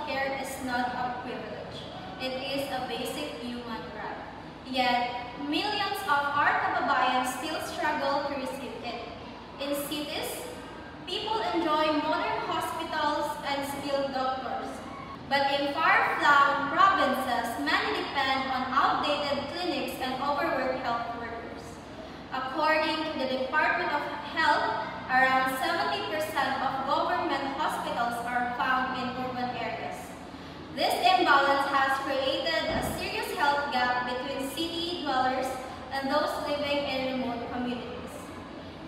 healthcare is not a privilege. It is a basic human right. Yet, millions of our kababayan still struggle to receive it. In cities, people enjoy modern hospitals and skilled doctors. But in far-flung provinces, many depend on outdated clinics and overworked health workers. According to the Department of Health, around 70% of government hospitals are found in urban areas. This imbalance has created a serious health gap between city dwellers and those living in remote communities.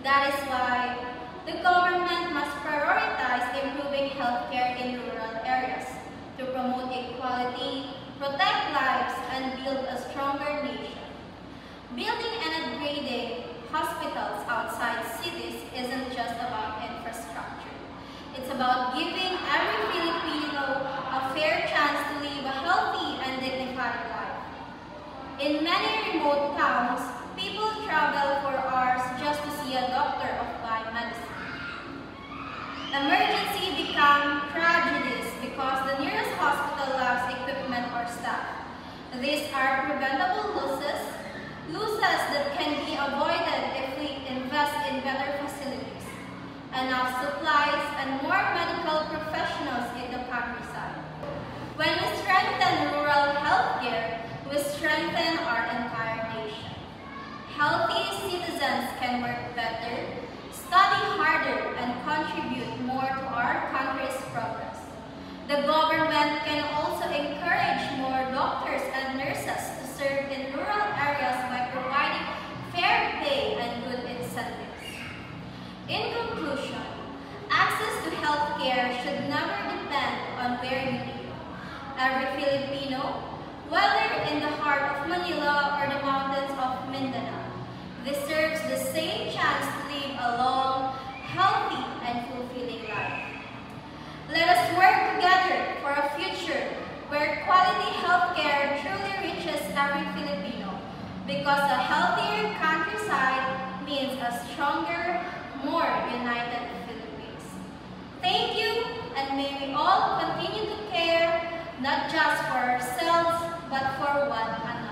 That is why the government must prioritize improving healthcare in rural areas to promote equality, protect lives, and build a stronger nation. Building and upgrading hospitals outside cities isn't just about infrastructure. It's about giving every Filipino a fair chance to live a healthy and dignified life. In many remote towns, people travel for hours just to see a doctor of biomedicine. Emergency become tragedies because the nearest hospital lacks equipment or staff. These are preventable losses that can be avoided if we invest in better facilities, enough supplies, and more medical professionals in the countryside. When we strengthen rural healthcare, we strengthen our entire nation. Healthy citizens can work better, study harder, and contribute more to our country's progress. The government can also encourage more doctors and nurses to serve in rural areas by providing fair pay and good incentives. In conclusion, access to healthcare should never depend on where you live. Every Filipino, whether in the heart of Manila or the mountains of Mindanao, deserves the same chance to live a long, healthy, and fulfilling life. Let us work together for a future where quality healthcare truly reaches every Filipino, because a healthier countryside means a stronger, more united Philippines. Thank you, and may we all continue to care not just for ourselves, but for one another.